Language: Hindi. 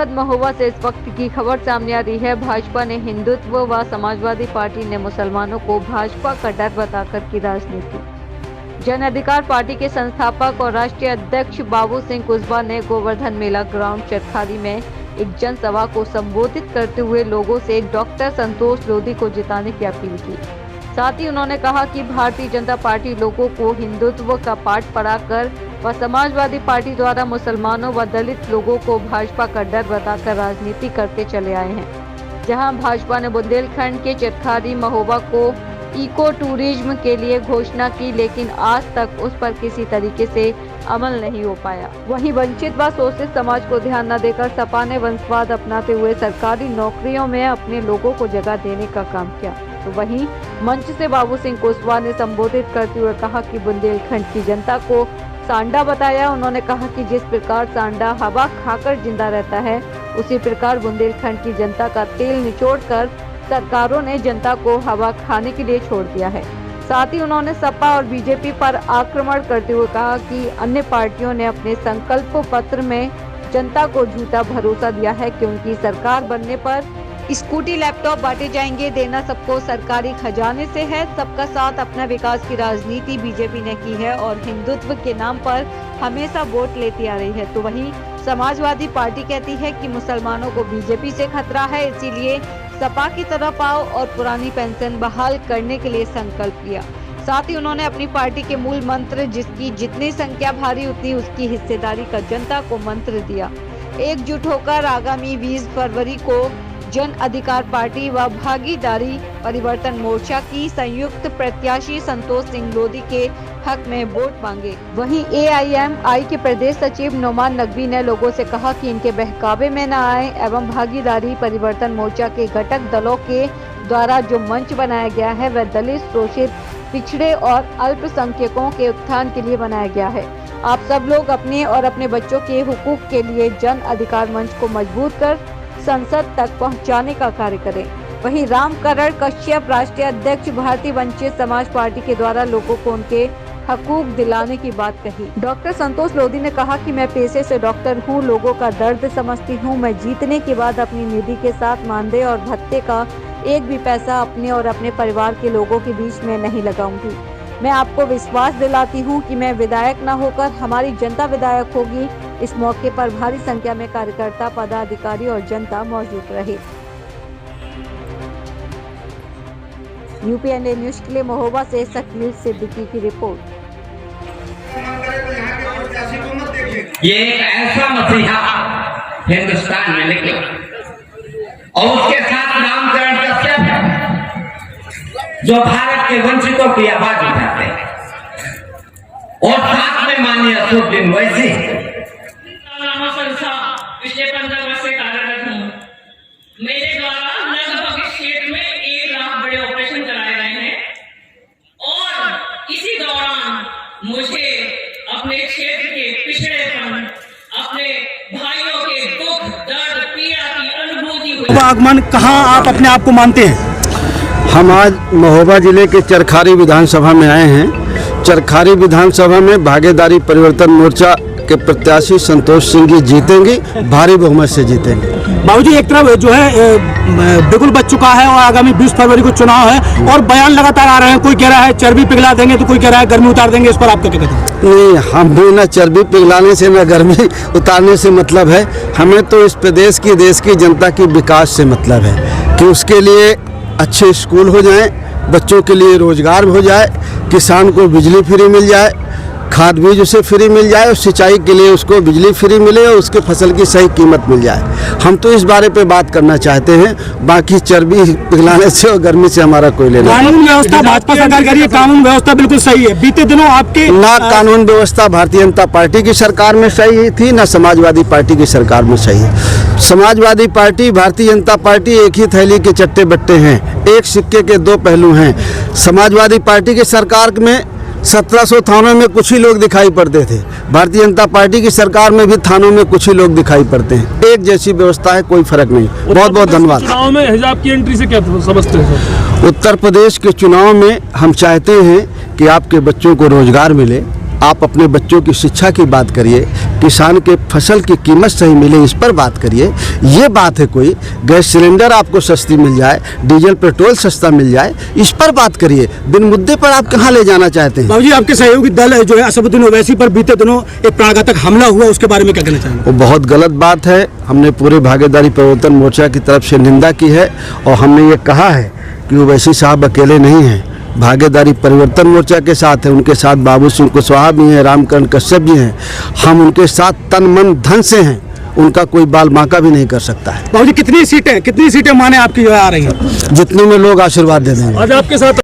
जनपद महोबा से इस वक्त की खबर सामने आ रही है। भाजपा ने हिंदुत्व व समाजवादी पार्टी ने मुसलमानों को भाजपा का डर बताकर की राजनीति। जन अधिकार पार्टी के संस्थापक और राष्ट्रीय अध्यक्ष बाबू सिंह कुशवाहा ने गोवर्धन मेला ग्राउंड चरखारी में एक जनसभा को संबोधित करते हुए लोगों से डॉक्टर संतोष लोधी को जिताने की अपील की। साथ ही उन्होंने कहा कि भारतीय जनता पार्टी लोगों को हिंदुत्व का पाठ पढ़ाकर व समाजवादी पार्टी द्वारा मुसलमानों व दलित लोगों को भाजपा का डर बताकर राजनीति करते चले आए हैं। जहां भाजपा ने बुंदेलखंड के चरखारी महोबा को इको टूरिज्म के लिए घोषणा की, लेकिन आज तक उस पर किसी तरीके से अमल नहीं हो पाया। वहीं वंचित व शोषित समाज को ध्यान न देकर सपा ने वंशवाद अपनाते हुए सरकारी नौकरियों में अपने लोगों को जगह देने का काम किया। तो वहीं मंच से बाबू सिंह कुशवाहा ने संबोधित करते हुए कहा कि बुंदेलखंड की जनता को सांडा बताया। उन्होंने कहा कि जिस प्रकार सांडा हवा खाकर जिंदा रहता है, उसी प्रकार बुंदेलखंड की जनता का तेल निचोड़कर सरकारों ने जनता को हवा खाने के लिए छोड़ दिया है। साथ ही उन्होंने सपा और बीजेपी पर आक्रमण करते हुए कहा कि अन्य पार्टियों ने अपने संकल्प पत्र में जनता को झूठा भरोसा दिया है कि उनकी सरकार बनने पर स्कूटी लैपटॉप बांटे जाएंगे। देना सबको सरकारी खजाने से है। सबका साथ अपना विकास की राजनीति बीजेपी ने की है और हिंदुत्व के नाम पर हमेशा वोट लेती आ रही है। तो वहीं समाजवादी पार्टी कहती है कि मुसलमानों को बीजेपी से खतरा है, इसीलिए सपा की तरफ आओ और पुरानी पेंशन बहाल करने के लिए संकल्प लिया। साथ ही उन्होंने अपनी पार्टी के मूल मंत्र, जिसकी जितनी संख्या भारी उतनी उसकी हिस्सेदारी का जनता को मंत्र दिया। एकजुट होकर आगामी 20 फरवरी को जन अधिकार पार्टी व भागीदारी परिवर्तन मोर्चा की संयुक्त प्रत्याशी संतोष सिंह लोधी के हक में वोट मांगे। वहीं AIMI के प्रदेश सचिव नोमान नकवी ने लोगों से कहा कि इनके बहकावे में न आए एवं भागीदारी परिवर्तन मोर्चा के घटक दलों के द्वारा जो मंच बनाया गया है वह दलित, शोषित, पिछड़े और अल्पसंख्यकों के उत्थान के लिए बनाया गया है। आप सब लोग अपने और अपने बच्चों के हुकूक के लिए जन अधिकार मंच को मजबूत कर संसद तक पहुंचाने का कार्य करें। वहीं रामकरण कश्यप, राष्ट्रीय अध्यक्ष भारतीय वंचित समाज पार्टी के द्वारा लोगों को उनके हकूक दिलाने की बात कही। डॉक्टर संतोष लोधी ने कहा कि मैं पेशे से डॉक्टर हूं, लोगों का दर्द समझती हूं। मैं जीतने के बाद अपनी निधि के साथ मानदेय और भत्ते का एक भी पैसा अपने और अपने परिवार के लोगों के बीच में नहीं लगाऊंगी। मैं आपको विश्वास दिलाती हूं कि मैं विधायक न होकर हमारी जनता विधायक होगी। इस मौके पर भारी संख्या में कार्यकर्ता, पदाधिकारी और जनता मौजूद रहे। UPNA न्यूज के लिए महोबा से शकील सिद्दीकी की रिपोर्ट। ये एक ऐसा मसीहा हिंदुस्तान में निकला और उसके साथ रामकरण कश्यप जो भारत के वंचितों की आवाज उठाते हैं और साथ में माननीय अशोक वैसे पिछले 15 वर्ष से कार्यरत हूँ। मेरे द्वारा लगभग इस क्षेत्र में 1 लाख बड़े ऑपरेशन कराए गए हैं और इसी दौरान मुझे अपने क्षेत्र के पिछड़ेपन, अपने भाइयों के दुख, दर्द, पीड़ा की अनुभूति हुई। आगमन कहाँ आप अपने आप को मानते हैं? हम आज महोबा जिले के चरखारी विधानसभा में आए हैं। चरखारी विधानसभा में भागीदारी परिवर्तन मोर्चा के प्रत्याशी संतोष सिंह जी जीतेंगे, भारी बहुमत से जीतेंगे। बाबूजी, एक तरफ जो है बिगुल बच चुका है और आगामी 20 फरवरी को चुनाव है और बयान लगातार आ रहे हैं। कोई कह रहा है चर्बी पिघला देंगे, तो कोई कह रहा है गर्मी उतार देंगे। इस पर आपका क्या कहते हैं? नहीं, हम भी न चर्बी पिघलाने से न गर्मी उतारने से मतलब है। हमें तो इस प्रदेश की, देश की जनता की विकास से मतलब है कि उसके लिए अच्छे स्कूल हो जाएं, बच्चों के लिए रोजगार हो जाए, किसान को बिजली फ्री मिल जाए, खाद बीज उसे फ्री मिल जाए और सिंचाई के लिए उसको बिजली फ्री मिले और उसके फसल की सही कीमत मिल जाए। हम तो इस बारे पे बात करना चाहते हैं। बाकी चर्बी पिघलाने से और गर्मी से हमारा कोई लेना। कानून व्यवस्था भाजपा सरकार कह रही है, कानून व्यवस्था बिल्कुल सही है। बीते दिनों आपके ना कानून व्यवस्था भारतीय जनता पार्टी की सरकार में सही थी, ना समाजवादी पार्टी की सरकार में सही है। समाजवादी पार्टी, भारतीय जनता पार्टी एक ही थैली के चट्टे बट्टे हैं, एक सिक्के के 2 पहलू हैं। समाजवादी पार्टी की सरकार में 1700 थानों में कुछ ही लोग दिखाई पड़ते थे। भारतीय जनता पार्टी की सरकार में भी थानों में कुछ ही लोग दिखाई पड़ते हैं। एक जैसी व्यवस्था है, कोई फर्क नहीं। बहुत बहुत धन्यवाद। चुनाव में हिजाब की एंट्री से क्या समझते हैं? उत्तर प्रदेश के चुनाव में हम चाहते हैं कि आपके बच्चों को रोजगार मिले, आप अपने बच्चों की शिक्षा की बात करिए, किसान के फसल की कीमत सही मिले इस पर बात करिए। ये बात है कोई गैस सिलेंडर आपको सस्ती मिल जाए, डीजल पेट्रोल सस्ता मिल जाए, इस पर बात करिए। बिन मुद्दे पर आप कहाँ ले जाना चाहते हैं? बाबूजी, आपके सहयोगी दल जो है असदुद्दीन ओवैसी पर बीते दिनों एक प्राणघातक हमला हुआ, उसके बारे में क्या कहना चाहेंगे? वो बहुत गलत बात है। हमने पूरे भागीदारी परिवर्तन मोर्चा की तरफ से निंदा की है और हमने ये कहा है कि ओवैसी साहब अकेले नहीं हैं, भागीदारी परिवर्तन मोर्चा के साथ है, उनके साथ बाबू सिंह कुशवाहा भी हैं, रामकरण कश्यप भी हैं। हम उनके साथ तन मन धन से हैं, उनका कोई बाल बांका भी नहीं कर सकता है। बाबूजी, कितनी सीटें माने आपकी जो है आ रही हैं? जितने में लोग आशीर्वाद दे देंगे। आज आपके साथ